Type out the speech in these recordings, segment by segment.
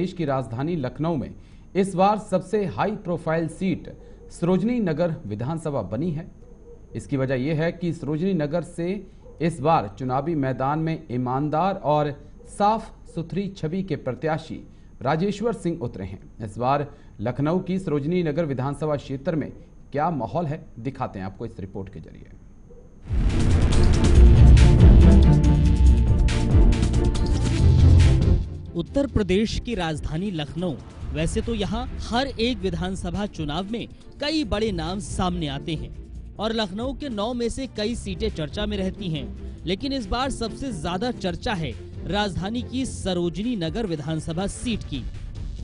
देश की राजधानी लखनऊ में इस बार सबसे high profile seat Sarojini Nagar विधानसभा बनी है। इसकी वजह यह है कि सरोजनी नगर से इस बार चुनावी मैदान में ईमानदार और साफ सुथरी छवि के प्रत्याशी राजेश्वर सिंह उतरे हैं। इस बार लखनऊ की सरोजनी नगर विधानसभा क्षेत्र में क्या माहौल है, दिखाते हैं आपको इस रिपोर्ट के जरिए। उत्तर प्रदेश की राजधानी लखनऊ, वैसे तो यहाँ हर एक विधानसभा चुनाव में कई बड़े नाम सामने आते हैं और लखनऊ के 9 में से कई सीटें चर्चा में रहती हैं, लेकिन इस बार सबसे ज्यादा चर्चा है राजधानी की सरोजनी नगर विधानसभा सीट की।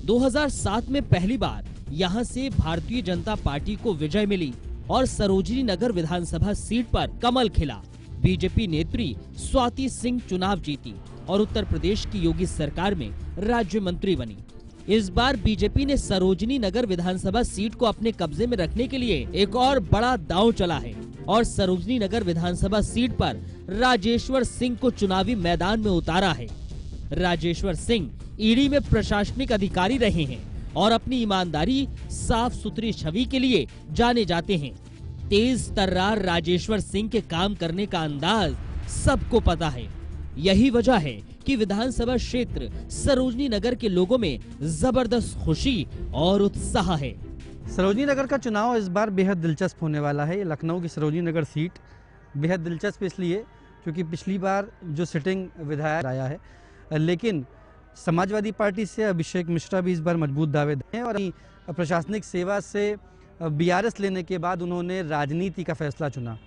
2007 में पहली बार यहाँ से भारतीय जनता पार्टी को विजय मिली और सरोजनी नगर विधानसभा सीट पर कमल खिला। बीजेपी नेत्री स्वाति सिंह चुनाव जीती और उत्तर प्रदेश की योगी सरकार में राज्य मंत्री बनी। इस बार बीजेपी ने सरोजनी नगर विधानसभा सीट को अपने कब्जे में रखने के लिए एक और बड़ा दांव चला है और सरोजनी नगर विधानसभा सीट पर राजेश्वर सिंह को चुनावी मैदान में उतारा है। राजेश्वर सिंह ईडी में प्रशासनिक अधिकारी रहे हैं और अपनी ईमानदारी, साफ सुथरी छवि के लिए जाने जाते हैं। तेज तर्रार राजेश्वर सिंह के काम करने का अंदाज सबको पता है। यही वजह है कि विधानसभा क्षेत्र सरोजनी नगर के लोगों में जबरदस्त खुशी और उत्साह है। सरोजनी नगर का चुनाव इस बार बेहद दिलचस्प होने वाला है। लखनऊ की सरोजनी नगर सीट बेहद दिलचस्प इसलिए क्योंकि पिछली बार जो सिटिंग विधायक आया है, लेकिन समाजवादी पार्टी से अभिषेक मिश्रा भी इस बार मजबूत दावेदार हैं और प्रशासनिक सेवा से बीआरएस लेने के बाद उन्होंने राजनीति का फैसला चुना।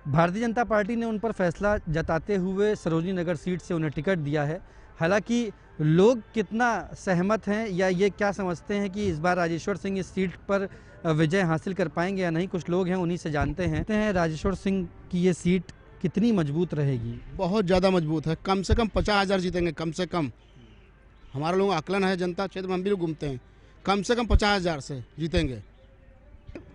भारतीय जनता पार्टी ने उन पर फैसला जताते हुए सरोजनी नगर सीट से उन्हें टिकट दिया है। हालांकि लोग कितना सहमत हैं या ये क्या समझते हैं कि इस बार राजेश्वर सिंह इस सीट पर विजय हासिल कर पाएंगे या नहीं, कुछ लोग हैं उन्हीं से जानते हैं। राजेश्वर सिंह की ये सीट कितनी मजबूत रहेगी? बहुत ज़्यादा मजबूत है। कम से कम 50,000 जीतेंगे। कम से कम हमारा लोग आकलन है, जनता क्षेत्र में हम भी लोग घूमते हैं, कम से कम 50,000 से जीतेंगे।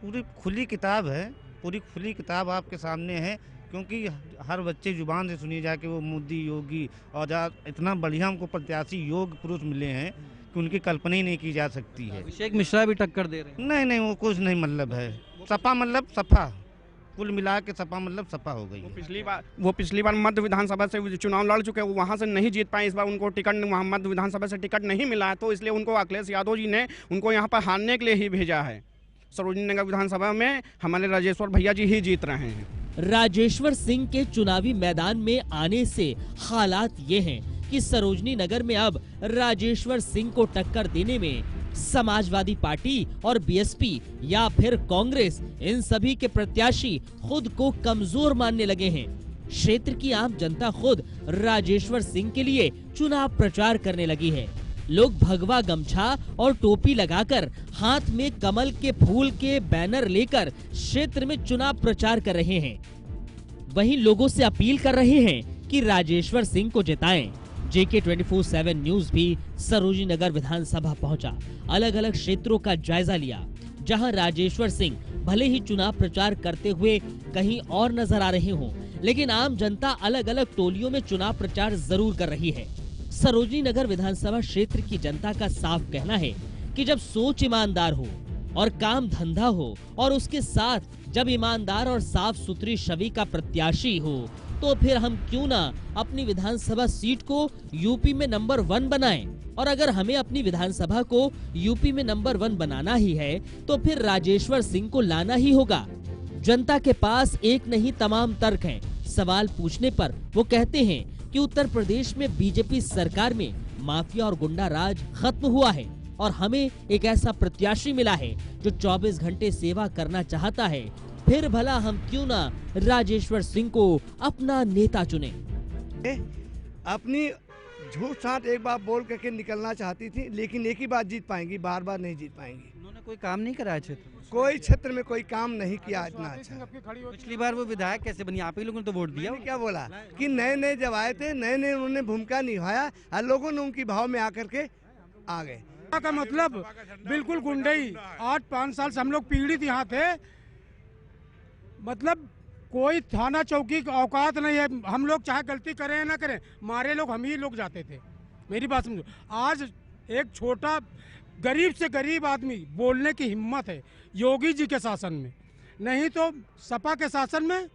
पूरी खुली किताब है, पूरी खुली किताब आपके सामने है, क्योंकि हर बच्चे जुबान से सुनी जाए कि वो मोदी, योगी और इतना बढ़िया हमको प्रत्याशी योग पुरुष मिले हैं कि उनकी कल्पना ही नहीं की जा सकती है। अभिषेक मिश्रा भी टक्कर दे रहे हैं। नहीं, वो कुछ नहीं, मतलब है सपा, मतलब सपा, कुल मिला के सपा मतलब सपा हो गई। वो पिछली बार मध्य विधानसभा से चुनाव लड़ चुके हैं, वो वहाँ से नहीं जीत पाए। इस बार उनको टिकट वहाँ मध्य विधानसभा से टिकट नहीं मिला है, तो इसलिए उनको अखिलेश यादव जी ने उनको यहाँ पर हारने के लिए ही भेजा है। सरोजनी नगर विधानसभा में हमारे राजेश्वर भैया जी ही जीत रहे हैं। राजेश्वर सिंह के चुनावी मैदान में आने से हालात ये हैं कि सरोजनी नगर में अब राजेश्वर सिंह को टक्कर देने में समाजवादी पार्टी और बीएसपी या फिर कांग्रेस, इन सभी के प्रत्याशी खुद को कमजोर मानने लगे हैं। क्षेत्र की आम जनता खुद राजेश्वर सिंह के लिए चुनाव प्रचार करने लगी है। लोग भगवा गमछा और टोपी लगाकर हाथ में कमल के फूल के बैनर लेकर क्षेत्र में चुनाव प्रचार कर रहे हैं। वहीं लोगों से अपील कर रहे हैं कि राजेश्वर सिंह को जिताएं। JK 24/7 न्यूज भी सरोजनी नगर विधानसभा पहुंचा, अलग अलग क्षेत्रों का जायजा लिया, जहां राजेश्वर सिंह भले ही चुनाव प्रचार करते हुए कहीं और नजर आ रहे हों, लेकिन आम जनता अलग अलग टोलियों में चुनाव प्रचार जरूर कर रही है। सरोजनी नगर विधानसभा क्षेत्र की जनता का साफ कहना है कि जब सोच ईमानदार हो और काम धंधा हो और उसके साथ जब ईमानदार और साफ सुथरी छवि का प्रत्याशी हो, तो फिर हम क्यों ना अपनी विधानसभा सीट को यूपी में नंबर 1 बनाएं। और अगर हमें अपनी विधानसभा को यूपी में नंबर 1 बनाना ही है तो फिर राजेश्वर सिंह को लाना ही होगा। जनता के पास एक नहीं तमाम तर्क हैं। सवाल पूछने पर वो कहते हैं कि उत्तर प्रदेश में बीजेपी सरकार में माफिया और गुंडा राज खत्म हुआ है और हमें एक ऐसा प्रत्याशी मिला है जो 24 घंटे सेवा करना चाहता है। फिर भला हम क्यों ना राजेश्वर सिंह को अपना नेता चुने। अपनी झूठ साठ एक बार बोल करके निकलना चाहती थी, लेकिन एक ही बार जीत पाएंगी, बार बार नहीं जीत पाएंगी। उन्होंने कोई काम नहीं कराया क्षेत्र में, कोई क्षेत्र में कोई काम नहीं किया इतना अच्छा। पिछली बार वो विधायक कैसे बनी? आप ही लोगों ने तो वोट दिया। क्या बोला कि नए जब आए थे, नए उन्होंने भूमिका निभाया और लोगों ने उनकी भाव में आकर के आ गए। का मतलब बिल्कुल गुंडई। 8-5 साल से हम लोग पीड़ित यहाँ थे, मतलब कोई थाना चौकी की औकात नहीं है। हम लोग चाहे गलती करें या ना करें, मारे लोग हम ही लोग जाते थे। मेरी बात समझो। आज एक छोटा गरीब से गरीब आदमी बोलने की हिम्मत है योगी जी के शासन में, नहीं तो सपा के शासन में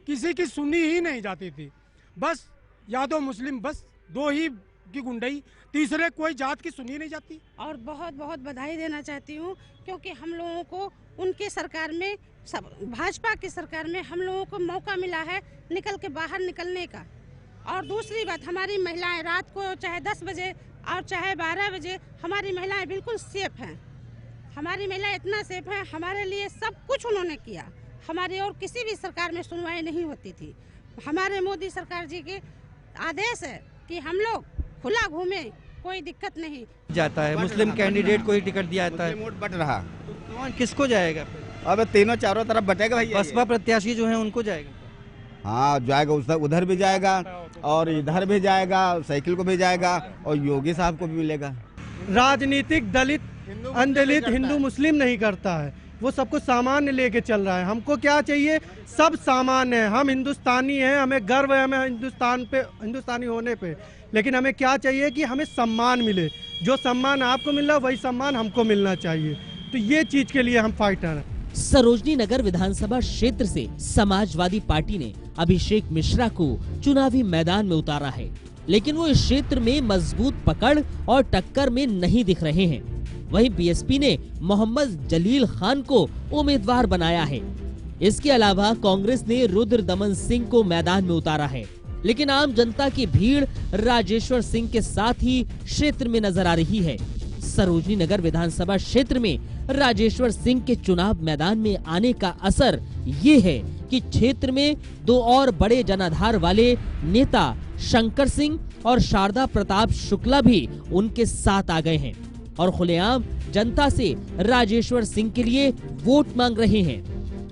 किसी की सुनी ही नहीं जाती थी। बस यादव मुस्लिम बस दो ही की गुंडई, तीसरे कोई जात की सुनी नहीं जाती। और बहुत बहुत बधाई देना चाहती हूँ क्योंकि हम लोगों को उनके सरकार में, भाजपा की सरकार में हम लोगों को मौका मिला है निकल के बाहर निकलने का। और दूसरी बात, हमारी महिलाएं रात को चाहे 10 बजे और चाहे 12 बजे हमारी महिलाएं बिल्कुल सेफ हैं। हमारी महिलाएं इतना सेफ हैं, हमारे लिए सब कुछ उन्होंने किया। हमारी और किसी भी सरकार में सुनवाई नहीं होती थी। हमारे मोदी सरकार जी के आदेश है कि हम लोग खुला घूमे, कोई दिक्कत नहीं जाता है। मुस्लिम कैंडिडेट को ही टिकट दिया जाता है। वोट बट रहा, तो कौन किसको जाएगा? अब तीनों चारों तरफ बटेगा भाई। बसपा प्रत्याशी जो है उनको जाएगा। हाँ जाएगा, उधर भी जाएगा और इधर भी जाएगा, साइकिल को भी जाएगा और योगी साहब को भी मिलेगा। राजनीतिक दलित अनदलित हिंदू मुस्लिम नहीं करता है, वो सबको सामान्य लेके चल रहा है। हमको क्या चाहिए? सब सामान्य है। हम हिंदुस्तानी हैं, हमें गर्व है हमें हिंदुस्तान पे, हिंदुस्तानी होने पे। लेकिन हमें क्या चाहिए कि हमें सम्मान मिले। जो सम्मान आपको मिल रहा है वही सम्मान हमको मिलना चाहिए। तो ये चीज के लिए हम फाइटर हैं। सरोजनी नगर विधानसभा क्षेत्र से समाजवादी पार्टी ने अभिषेक मिश्रा को चुनावी मैदान में उतारा है, लेकिन वो इस क्षेत्र में मजबूत पकड़ और टक्कर में नहीं दिख रहे हैं। वहीं बीएसपी ने मोहम्मद जलील खान को उम्मीदवार बनाया है। इसके अलावा कांग्रेस ने रुद्र दमन सिंह को मैदान में उतारा है, लेकिन आम जनता की भीड़ राजेश्वर सिंह के साथ ही क्षेत्र में नजर आ रही है। सरोजनी नगर विधानसभा क्षेत्र में राजेश्वर सिंह के चुनाव मैदान में आने का असर ये है कि क्षेत्र में दो और बड़े जनाधार वाले नेता शंकर सिंह और शारदा प्रताप शुक्ला भी उनके साथ आ गए हैं और खुलेआम जनता से राजेश्वर सिंह के लिए वोट मांग रहे हैं।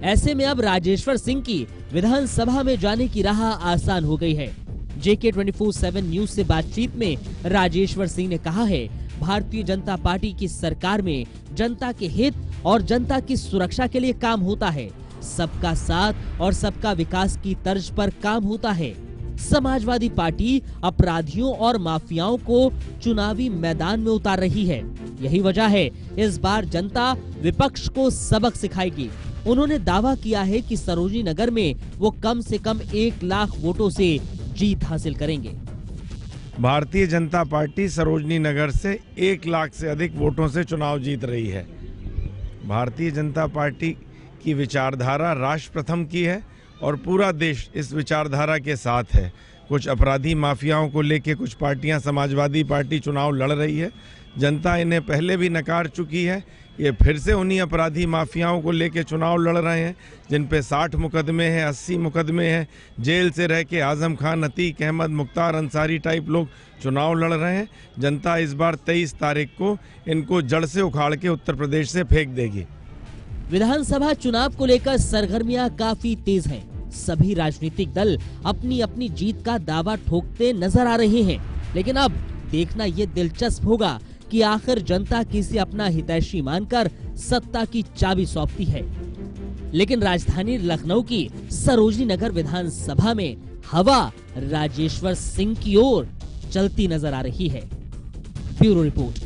ऐसे में अब राजेश्वर सिंह की विधानसभा में जाने की राह आसान हो गई है। JK 24/7 न्यूज से बातचीत में राजेश्वर सिंह ने कहा है, भारतीय जनता पार्टी की सरकार में जनता के हित और जनता की सुरक्षा के लिए काम होता है। सबका साथ और सबका विकास की तर्ज पर काम होता है। समाजवादी पार्टी अपराधियों और माफियाओं को चुनावी मैदान में उतार रही है। यही वजह है इस बार जनता विपक्ष को सबक सिखाएगी। उन्होंने दावा किया है कि सरोजनी नगर में वो कम से कम 1 लाख वोटों से जीत हासिल करेंगे। भारतीय जनता पार्टी सरोजनी नगर से 1 लाख से अधिक वोटों से चुनाव जीत रही है। भारतीय जनता पार्टी की विचारधारा राष्ट्र प्रथम की है और पूरा देश इस विचारधारा के साथ है। कुछ अपराधी माफियाओं को लेकर कुछ पार्टियां, समाजवादी पार्टी चुनाव लड़ रही है। जनता इन्हें पहले भी नकार चुकी है। ये फिर से उन्हीं अपराधी माफियाओं को लेकर चुनाव लड़ रहे हैं जिन पे 60 मुकदमे हैं, 80 मुकदमे हैं। जेल से रह के आजम खान, अतीक अहमद, मुख्तार अंसारी टाइप लोग चुनाव लड़ रहे हैं। जनता इस बार 23 तारीख को इनको जड़ से उखाड़ के उत्तर प्रदेश से फेंक देगी। विधानसभा चुनाव को लेकर सरगर्मियां काफी तेज हैं। सभी राजनीतिक दल अपनी अपनी जीत का दावा ठोकते नजर आ रहे हैं, लेकिन अब देखना ये दिलचस्प होगा कि आखिर जनता किसे अपना हितैषी मानकर सत्ता की चाबी सौंपती है। लेकिन राजधानी लखनऊ की सरोजनी नगर विधानसभा में हवा राजेश्वर सिंह की ओर चलती नजर आ रही है। Bureau report.